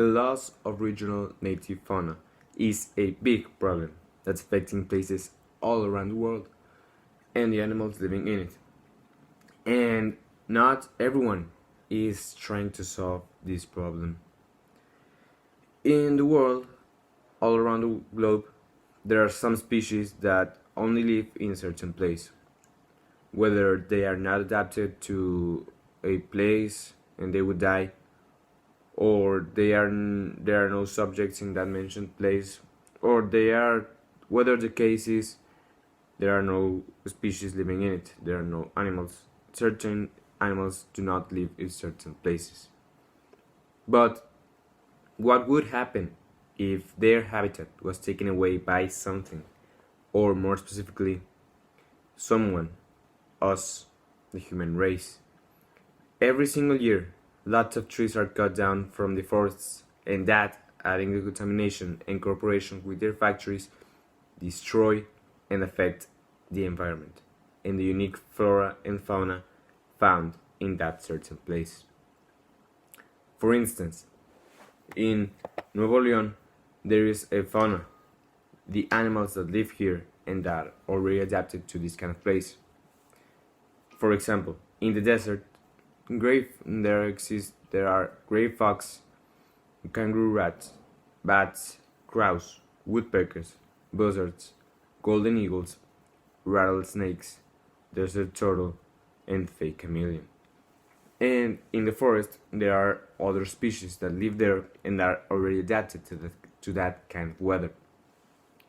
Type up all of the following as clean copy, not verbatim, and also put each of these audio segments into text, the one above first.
The loss of regional native fauna is a big problem that's affecting places all around the world and the animals living in it. And not everyone is trying to solve this problem. In the world, all around the globe, there are some species that only live in a certain place, whether they are not adapted to a place and they would die, or there are no subjects in that mentioned place, or they are, whether the case is there are no species living in it, there are no animals. Certain animals do not live in certain places. But what would happen if their habitat was taken away by something, or more specifically, someone, us, the human race? Every single year, lots of trees are cut down from the forests, and that, adding the contamination and cooperation with their factories, destroy and affect the environment and the unique flora and fauna found in that certain place. For instance, in Nuevo León, there is a fauna, the animals that live here and that are already adapted to this kind of place. For example, in the desert, there are gray fox, kangaroo rats, bats, crows, woodpeckers, buzzards, golden eagles, rattlesnakes, desert turtle, and fake chameleon. And in the forest, there are other species that live there and are already adapted to that kind of weather.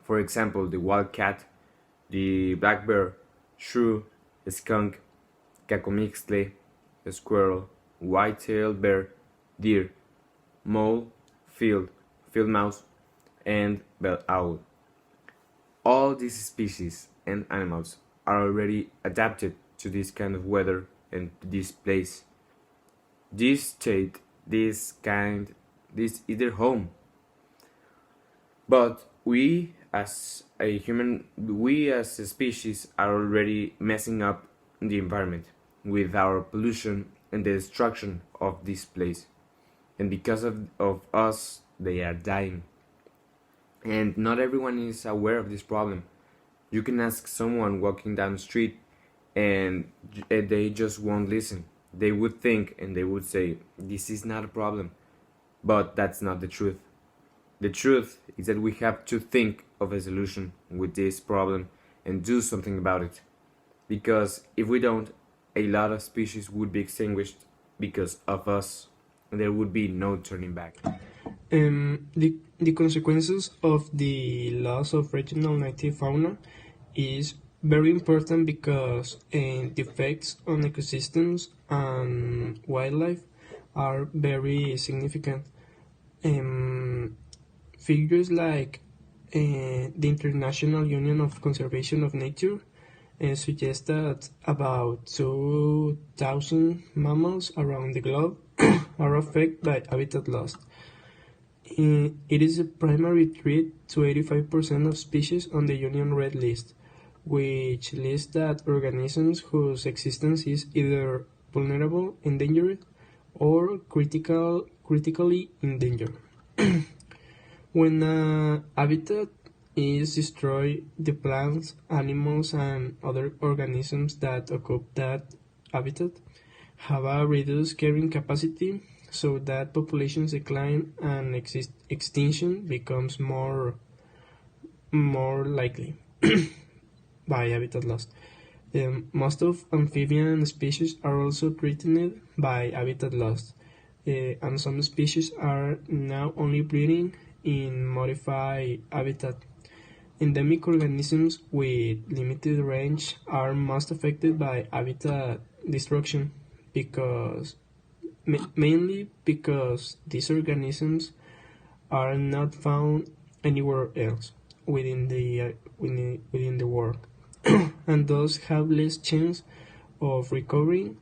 For example, the wild cat, the black bear, shrew, skunk, cacomixtle, squirrel, white-tailed bear, deer, mole, field mouse, and bell owl. All these species and animals are already adapted to this kind of weather and this place. This state, this is their home. But we as a species are already messing up the environment with our pollution and the destruction of this place. And because of us, they are dying. And not everyone is aware of this problem. You can ask someone walking down the street and they just won't listen. They would think and they would say, this is not a problem. But that's not the truth. The truth is that we have to think of a solution with this problem and do something about it. Because if we don't, a lot of species would be extinguished because of us, and there would be no turning back. The consequences of the loss of regional native fauna is very important because the effects on ecosystems and wildlife are very significant. Figures like the International Union of Conservation of Nature suggest that about 2,000 mammals around the globe are affected by habitat loss. It is a primary threat to 85% of species on the Union Red List, which lists that organisms whose existence is either vulnerable, endangered, or critically endangered. When a habitat is destroyed, the plants, animals, and other organisms that occupy that habitat have a reduced carrying capacity, so that populations decline and extinction becomes more likely by habitat loss. Most of amphibian species are also threatened by habitat loss, and some species are now only breeding in modified habitat. Endemic organisms with limited range are most affected by habitat destruction mainly because these organisms are not found anywhere else within the world, and thus have less chance of recovering.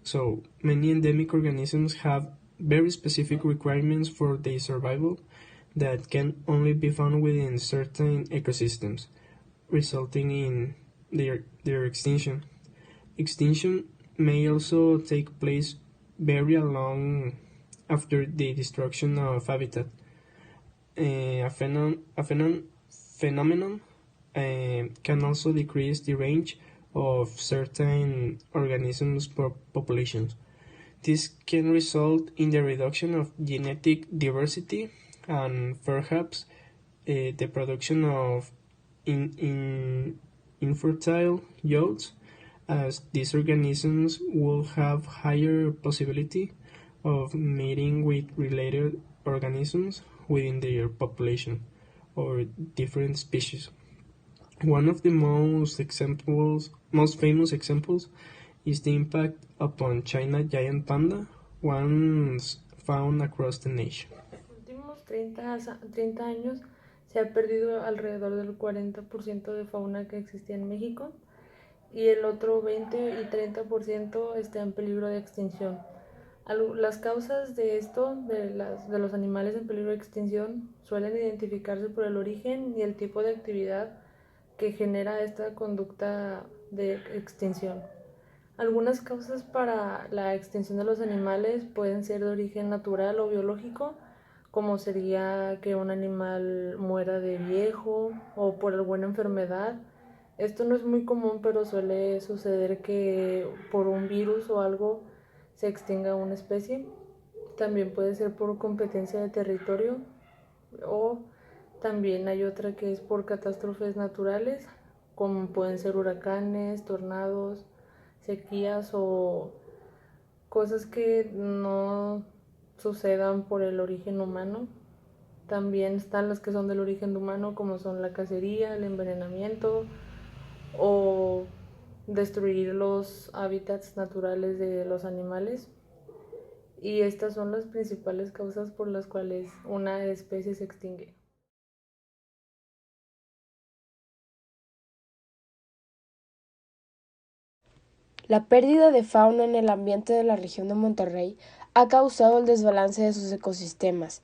So many endemic organisms have very specific requirements for their survival that can only be found within certain ecosystems, resulting in their extinction. Extinction may also take place very along after the destruction of habitat. A phenomenon can also decrease the range of certain organisms populations. This can result in the reduction of genetic diversity and perhaps the production of infertile youths, as these organisms will have higher possibility of mating with related organisms within their population or different species. One of the most famous examples is the impact upon China giant panda, once found across the nation. En los últimos 30 años se ha perdido alrededor del 40% de fauna que existía en México y el otro 20 y 30% está en peligro de extinción. Las causas de esto, de los animales en peligro de extinción, suelen identificarse por el origen y el tipo de actividad que genera esta conducta de extinción. Algunas causas para la extinción de los animales pueden ser de origen natural o biológico, como sería que un animal muera de viejo o por alguna enfermedad. Esto no es muy común, pero suele suceder que por un virus o algo se extinga una especie. También puede ser por competencia de territorio, o también hay otra que es por catástrofes naturales, como pueden ser huracanes, tornados, sequías o cosas que no sucedan por el origen humano. También están las que son del origen humano, como son la cacería, el envenenamiento o destruir los hábitats naturales de los animales. Y estas son las principales causas por las cuales una especie se extingue. La pérdida de fauna en el ambiente de la región de Monterrey ha causado el desbalance de sus ecosistemas,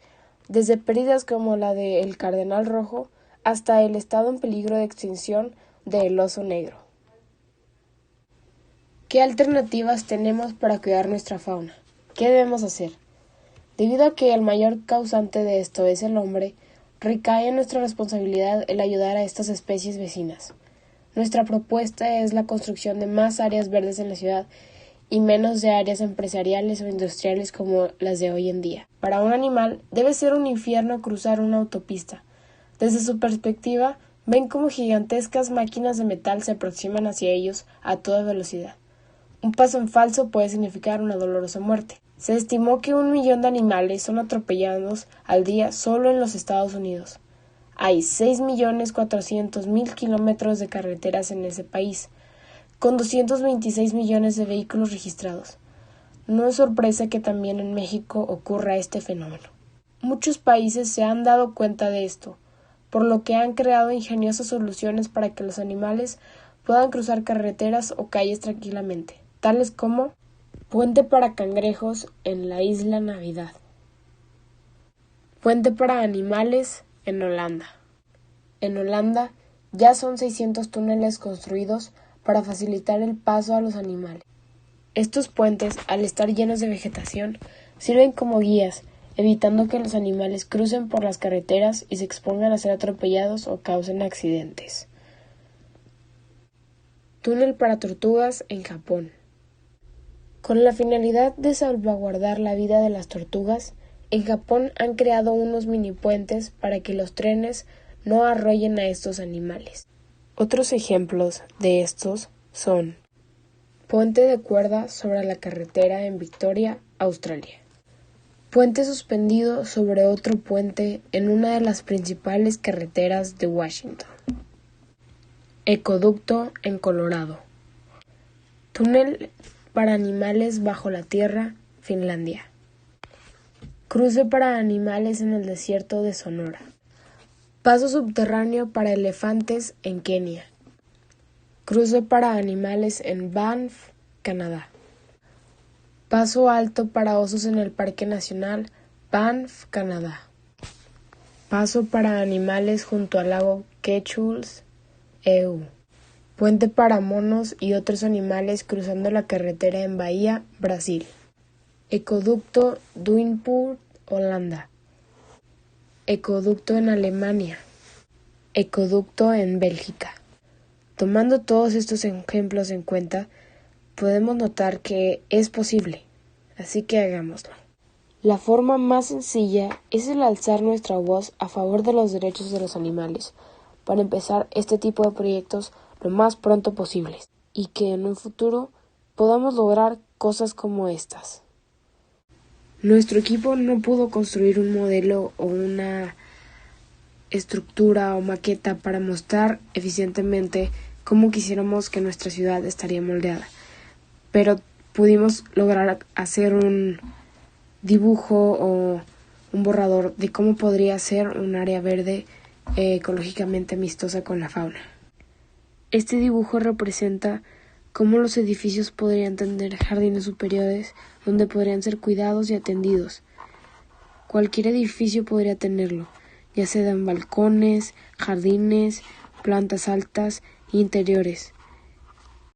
desde pérdidas como la de el cardenal rojo hasta el estado en peligro de extinción del oso negro. ¿Qué alternativas tenemos para cuidar nuestra fauna? ¿Qué debemos hacer? Debido a que el mayor causante de esto es el hombre, recae en nuestra responsabilidad el ayudar a estas especies vecinas. Nuestra propuesta es la construcción de más áreas verdes en la ciudad y menos de áreas empresariales o industriales como las de hoy en día. Para un animal debe ser un infierno cruzar una autopista. Desde su perspectiva, ven como gigantescas máquinas de metal se aproximan hacia ellos a toda velocidad. Un paso en falso puede significar una dolorosa muerte. Se estimó que 1 millón de animales son atropellados al día solo en los Estados Unidos. Hay 6.400.000 kilómetros de carreteras en ese país, con 226 millones de vehículos registrados. No es sorpresa que también en México ocurra este fenómeno. Muchos países se han dado cuenta de esto, por lo que han creado ingeniosas soluciones para que los animales puedan cruzar carreteras o calles tranquilamente, tales como puente para cangrejos en la isla Navidad, puente para animales en Holanda. En Holanda ya son 600 túneles construidos para facilitar el paso a los animales. Estos puentes, al estar llenos de vegetación, sirven como guías, evitando que los animales crucen por las carreteras y se expongan a ser atropellados o causen accidentes. Túnel para tortugas en Japón. Con la finalidad de salvaguardar la vida de las tortugas, en Japón han creado unos mini puentes para que los trenes no arrollen a estos animales. Otros ejemplos de estos son puente de cuerda sobre la carretera en Victoria, Australia. Puente suspendido sobre otro puente en una de las principales carreteras de Washington. Ecoducto en Colorado. Túnel para animales bajo la tierra, Finlandia. Cruce para animales en el desierto de Sonora. Paso subterráneo para elefantes en Kenia. Cruce para animales en Banff, Canadá. Paso alto para osos en el Parque Nacional Banff, Canadá. Paso para animales junto al lago Ketchulz, EU. Puente para monos y otros animales cruzando la carretera en Bahía, Brasil. Ecoducto Duinpurt, Holanda. Ecoducto en Alemania. Ecoducto en Bélgica. Tomando todos estos ejemplos en cuenta, podemos notar que es posible, así que hagámoslo. La forma más sencilla es el alzar nuestra voz a favor de los derechos de los animales, para empezar este tipo de proyectos lo más pronto posible, y que en un futuro podamos lograr cosas como estas. Nuestro equipo no pudo construir un modelo o una estructura o maqueta para mostrar eficientemente cómo quisiéramos que nuestra ciudad estaría moldeada, pero pudimos lograr hacer un dibujo o un borrador de cómo podría ser un área verde ecológicamente amistosa con la fauna. Este dibujo representa cómo los edificios podrían tener jardines superiores donde podrían ser cuidados y atendidos. Cualquier edificio podría tenerlo, ya sea en balcones, jardines, plantas altas e interiores.